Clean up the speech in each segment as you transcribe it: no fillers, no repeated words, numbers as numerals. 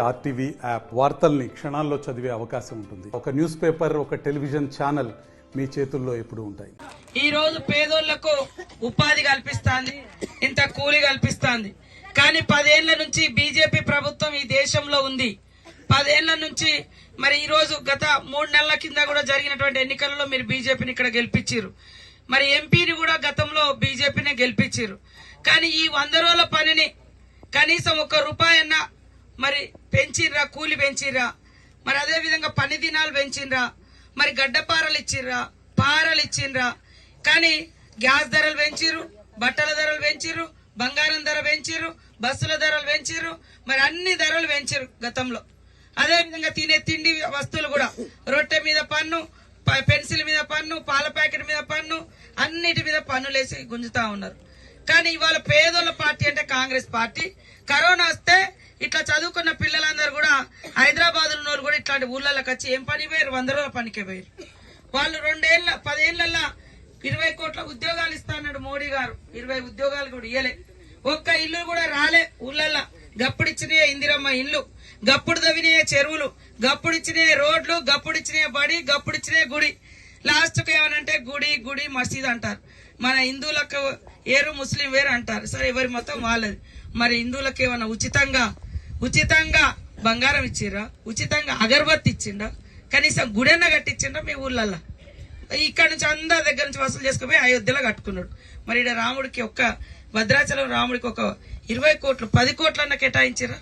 RTV app వార్తల్ని క్షణాల్లో చదివే అవకాశం ఉంటుంది. ఒక న్యూస్ పేపర్, ఒక టెలివిజన్ ఛానల్ మీ చేతుల్లో ఎప్పుడు ఉంటాయి. ఈ రోజు పేదోళ్లకు ఉపాధి కల్పిస్తాంది, ఇంత కూలి కల్పిస్తాంది. కానీ 10 ఏళ్ల నుంచి బీజేపీ ప్రభుత్వం ఈ దేశంలో ఉంది. 10 ఏళ్ల నుంచి మరి ఈ రోజు గత 3 నెలల కింద కూడా జరిగినటువంటి ఎన్నికలలో మీరు బీజేపీని ఇక్కడ గెలిపించారు. మరి ఎంపీని కూడా గతంలో బీజేపీనే గెలిపించారు. కానీ ఈ 100 రోజుల పనిని కనీసం 1 రూపాయన్నా మరి పెంచిర్రా, కూలి పెంచిర్రా, మరి అదే విధంగా పని దినాలు పెంచిర్రా, మరి గడ్డపారలు ఇచ్చిర్రా, పారలు ఇచ్చిండ్రా. కానీ గ్యాస్ ధరలు పెంచిర్రు, బట్టల ధరలు పెంచిర్రు, బంగారం ధర పెంచిర్రు, బస్సుల ధరలు పెంచిర్రు, మరి అన్ని ధరలు పెంచిర్రు గతంలో. అదే విధంగా తినే తిండి వస్తువులు కూడా రొట్టె మీద పన్ను, పెన్సిల్ మీద పన్ను, పాల ప్యాకెట్ మీద పన్ను, అన్నిటి మీద పన్నులేసి గుంజుతా ఉన్నారు. కానీ ఇవాళ పేదోళ్ళ పార్టీ అంటే కాంగ్రెస్ పార్టీ. కరోనా వస్తే ఇట్లా చదువుకున్న పిల్లలందరూ కూడా హైదరాబాద్ ఉన్న వాళ్ళు కూడా ఇట్లాంటి ఊళ్ళకి వచ్చి ఏం పని పోయారు, 100 రోజుల పనికే పోయారు. వాళ్ళు 10 ఏళ్లలో 20 కోట్ల ఉద్యోగాలు ఇస్తా అన్నాడు మోడీ గారు. 20 ఉద్యోగాలు కూడా ఇయ్యలే. ఒక్క ఇల్లు కూడా రాలే ఊళ్ళల్లో. గప్పుడిచ్చినాయే ఇందిరమ్మ ఇల్లు, గప్పుడు తవ్వినాయే చెరువులు, గప్పుడిచ్చినాయే రోడ్లు, గప్పుడిచ్చినాయే బడి, గప్పుడిచ్చినాయే గుడి. లాస్ట్ కు ఏమనంటే గుడి గుడి మసీద్ అంటారు. మన హిందువులకు వేరు, ముస్లిం వేరు అంటారు. సరే, ఎవరి మొత్తం వాళ్ళది. మరి హిందువులకు ఏమన్నా ఉచితంగా బంగారం ఇచ్చిర్రా, ఉచితంగా అగరబత్తి ఇచ్చిండ్రా, కనీసం గుడెన్న కట్టించిండ్రా మీ ఊళ్ళల్లో? ఇక్కడ నుంచి అందరి దగ్గర నుంచి వసూలు చేసుకుపోయి అయోధ్యలో కట్టుకున్నాడు. మరి ఇక్కడ రాముడికి భద్రాచలం రాముడికి 20 కోట్లు 10 కోట్లన్నా కేటాయించిరా?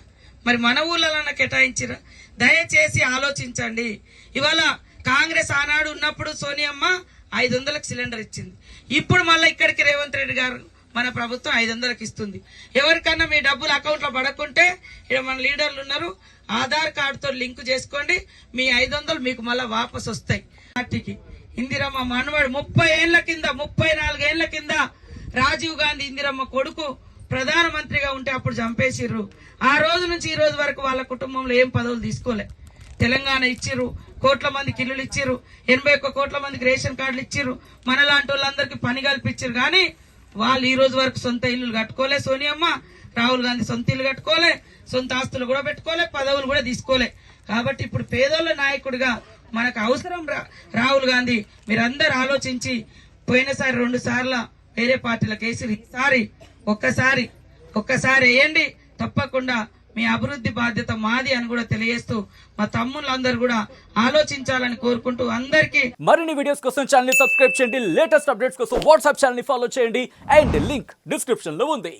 మరి మన ఊళ్ళన్నా కేటాయించిరా? దయచేసి ఆలోచించండి. ఇవాళ కాంగ్రెస్ ఆనాడు ఉన్నప్పుడు సోనియమ్మ 500లకు సిలిండర్ ఇచ్చింది. ఇప్పుడు మళ్ళీ ఇక్కడికి రేవంత్ రెడ్డి గారు మన ప్రభుత్వం 500కి ఇస్తుంది. ఎవరికన్నా మీ డబ్బులు అకౌంట్ లో పడకుంటే ఇక్కడ మన లీడర్లు ఉన్నారు, ఆధార్ కార్డుతో లింక్ చేసుకోండి, మీ 500 మీకు మళ్ళా వాపస్ వస్తాయి. పార్టీకి ఇందిరమ్మ మనవడు 34 ఏళ్ల కింద రాజీవ్ గాంధీ ఇందిరమ్మ కొడుకు ప్రధానమంత్రిగా ఉంటే అప్పుడు చంపేసిర్రు. ఆ రోజు నుంచి ఈ రోజు వరకు వాళ్ళ కుటుంబంలో ఏం పదవులు తీసుకోలే. తెలంగాణ ఇచ్చిర్రు, కోట్ల మందికి ఇల్లులు ఇచ్చిర్రు, 81 కోట్ల మందికి రేషన్ కార్డులు ఇచ్చిర్రు, మనలాంటి వాళ్ళందరికీ పని కల్పించారు. కానీ వాళ్ళు ఈ రోజు వరకు సొంత ఇల్లులు కట్టుకోలే. సోనియమ్మ, రాహుల్ గాంధీ సొంత ఇల్లు కట్టుకోలే, సొంత ఆస్తులు కూడా పెట్టుకోలే, పదవులు కూడా తీసుకోలే. కాబట్టి ఇప్పుడు పేదోళ్ళ నాయకుడిగా మనకు అవసరం రాహుల్ గాంధీ. మీరందరూ ఆలోచించి పోయినసారి 2 సార్లు వేరే పార్టీలకు వేసి ఈసారి ఒక్కసారి వేయండి. తప్పకుండా మీ అభివృద్ధి బాధ్యత మాది అని కూడా తెలియజేస్తూ మా తమ్ముళ్ళందరూ కూడా ఆలోచించాలని కోరుకుంటూ అందరికీ మరిన్ని వీడియోస్ కోసం ఛానల్ ని సబ్స్క్రైబ్ చేయండి. లేటెస్ట్ అప్డేట్స్ కోసం వాట్సాప్ ఛానల్ ని ఫాలో చేయండి. అండ్ లింక్ డిస్క్రిప్షన్ లో ఉంది.